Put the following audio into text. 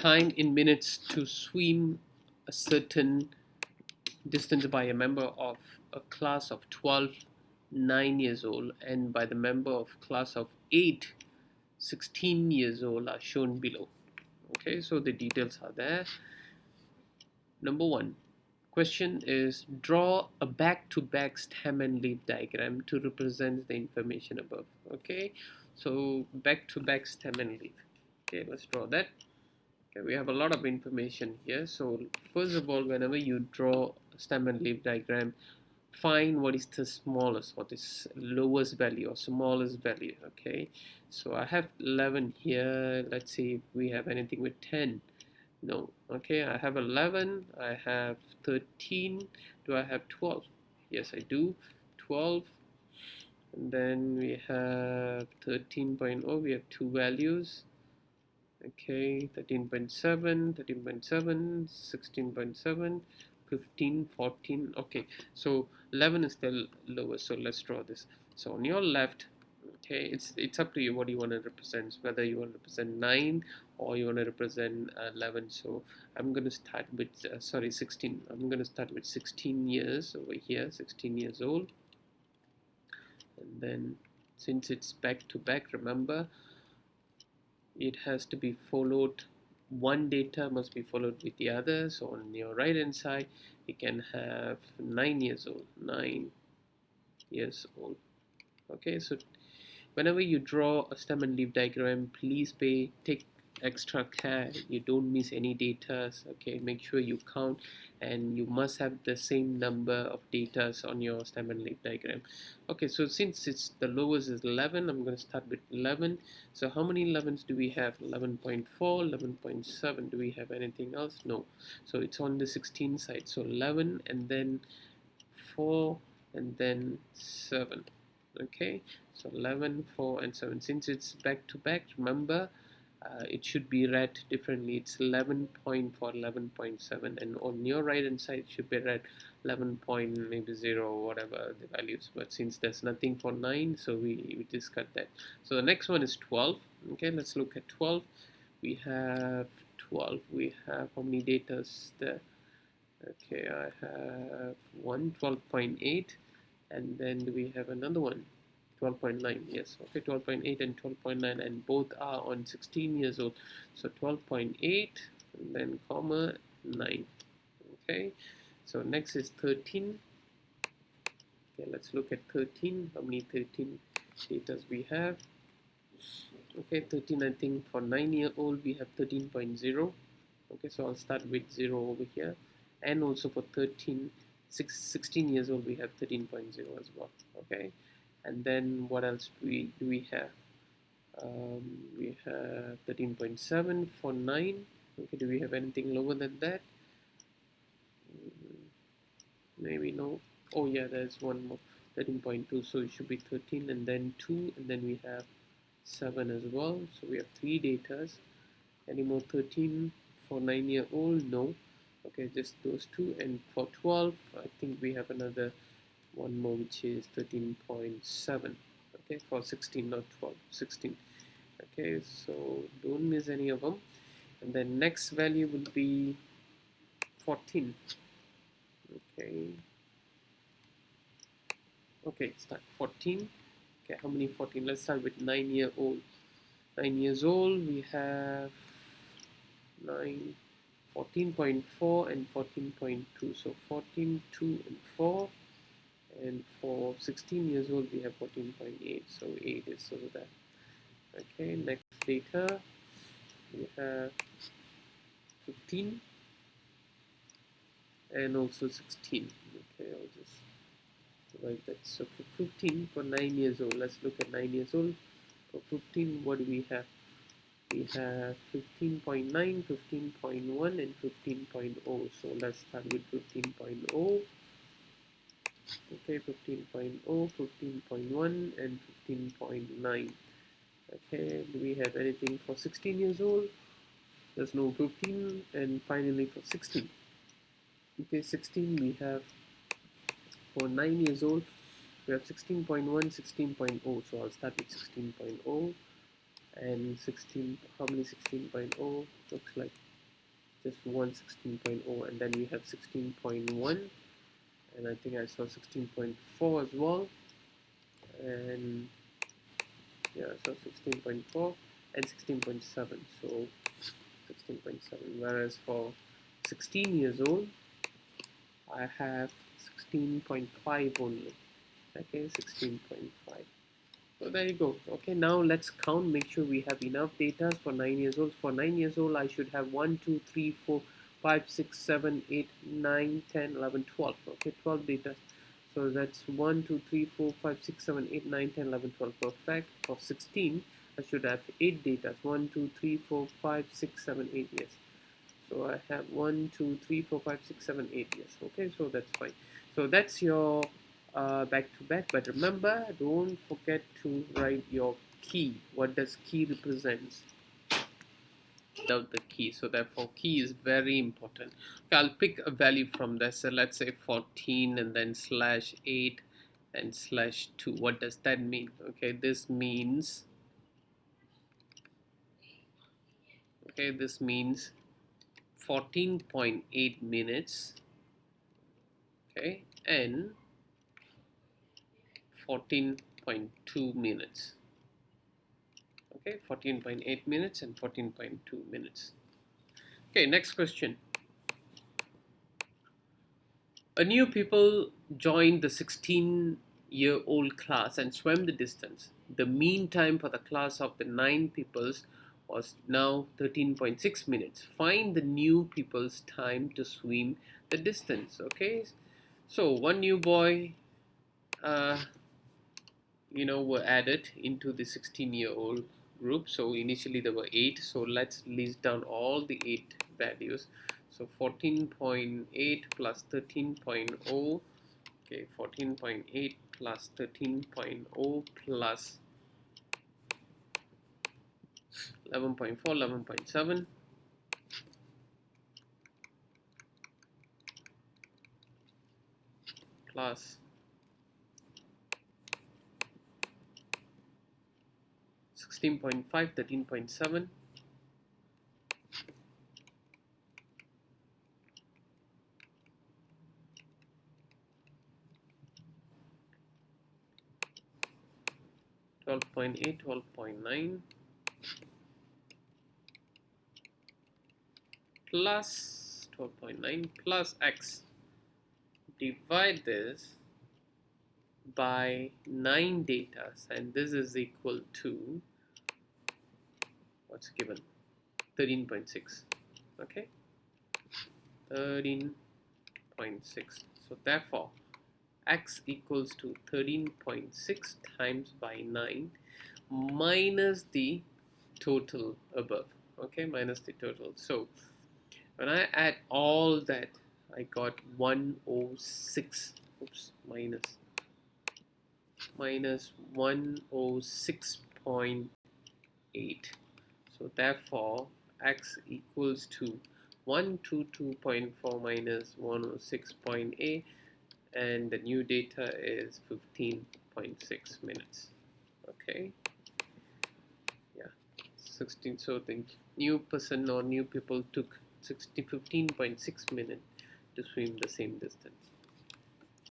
time in minutes to swim a certain distance by a member of a class of 12, 9 years old, and by the member of class of 8, 16 years old are shown below. Okay, so the details are there. Number one, question is draw a back-to-back stem and leaf diagram to represent the information above. Okay, so back-to-back stem and leaf. Okay, let's draw that. Okay, we have a lot of information here. So first of all, whenever you draw a stem and leaf diagram, find what is the smallest, what is lowest value or smallest value. Okay, so I have 11 here. Let's see if we have anything with 10. No. Okay, I have 11, I have 13. Do I have 12? Yes, I do. 12. And then we have 13.0. We have two values. Okay, 13.7, 13.7, 16.7, 15, 14. Okay, so 11 is the lowest. So let's draw this. So on your left, okay, it's up to you what you want to represent, whether you want to represent 9 or you want to represent 11. So I'm going to start with 16. I'm going to start with 16 years over here, 16 years old. And then since it's back to back, remember it has to be followed, one data must be followed with the other. So on your right hand side you can have 9 years old, 9 years old. Okay, so whenever you draw a stem and leaf diagram, please take extra care you don't miss any data. Okay, make sure you count, and you must have the same number of data on your stem and leaf diagram. Okay, so since it's the lowest is 11, I'm going to start with 11. So how many 11s do we have? 11.4, 11.7. Do we have anything else? No. So it's on the 16 side. So 11 and then 4 and then 7. Okay, so 11, 4 and 7. Since it's back to back, remember it should be read differently. It's 11 point for 11.7, and on your right hand side it should be read 11 point maybe 0 or whatever the values. But since there's nothing for 9, so we discard that. So the next one is 12. Okay, let's look at 12. We have 12. We have how many data there? Okay, I have one, 12.8, and then we have another one, 12.9. Yes, okay, 12.8 and 12.9, and both are on 16 years old. So 12.8 and then comma 9. Okay, so next is 13. Okay, let's look at 13. How many 13 data we have? Okay, 13, I think for 9-year-old we have 13.0. Okay, so I'll start with 0 over here, and also for 16 years old we have 13.0 as well. Okay, and then what else do we have? We have 13.7 for 9. Okay, do we have anything lower than that? Maybe no. Oh yeah, there's one more, 13.2. So it should be 13 and then 2, and then we have 7 as well. So we have 3 datas. Any more 13 for 9-year-old? No. Okay, just those 2. And for 12, I think we have another one more, which is 13.7. Okay, for 16, not 12, 16. Okay, so don't miss any of them. And then next value will be 14. Okay, start 14. Okay, how many 14? Let's start with 9-year-old. 9 years old, we have 14.4 and 14.2. So 14, 2 and 4. And for 16 years old we have 14.8. So 8 is over there. Okay, next data we have 15 and also 16. Okay, I'll just write that. So for 15, for 9 years old, let's look at 9 years old. For 15, what do we have? We have 15.9, 15.1 and 15.0. So let's start with 15.0. Okay, 15.0, 15.1 and 15.9. Okay, do we have anything for 16 years old? There's no 15. And finally for 16. Okay, 16 we have for 9 years old, we have 16.1, 16.0. So I'll start with 16.0 and 16. How many 16.0? Looks like just 16.0, and then we have 16.1, and I think I saw 16.4 as well, and yeah, so 16.4 and 16.7, so 16.7, whereas for 16 years old I have 16.5 only. Okay, 16.5. So there you go. Okay, now let's count, make sure we have enough data for 9 years old. For 9 years old I should have 1 2 3 4 5 6 7 8 9 10 11 12. Okay, 12 data. So that's 1 2 3 4 5 6 7 8 9 10 11 12. Perfect. For 16 I should have 8 data. 1 2 3 4 5 6 7 8. Yes, so I have 1 2 3 4 5 6 7 8. Yes, okay, so that's fine. So that's your back to back, but remember, don't forget to write your key. What does key represents without the key? So therefore key is very important. Okay, I'll pick a value from this. So let's say 14 and then /8 and /2. What does that mean? Okay, this means 14.8 minutes, okay, and 14.2 minutes. Okay, 14.8 minutes and 14.2 minutes. Okay, next question. A new pupil joined the 16-year-old class and swam the distance. The mean time for the class of the 9 pupils was now 13.6 minutes. Find the new pupil's time to swim the distance. Okay, so one new boy were added into the 16-year-old group. So initially there were 8, so let's list down all the 8 values. So 14.8 plus 13.0, okay, 14.8 plus 13.0 plus 11.4, 11.7, plus 16.5, 13.7, (12.8, 12.9) plus 12.9 plus x. Divide this by 9 data, and this is equal to what's given, 13.6. Okay, 13.6. So therefore x equals to 13.6 times by 9 minus the total above. Okay, minus the total. So when I add all that, I got 106. Oops, minus 106.8. So therefore x equals to 122.4 minus 106.8, and the new data is 15.6 minutes. Okay, yeah, 16. So the new person or new people took 15.6 minutes to swim the same distance.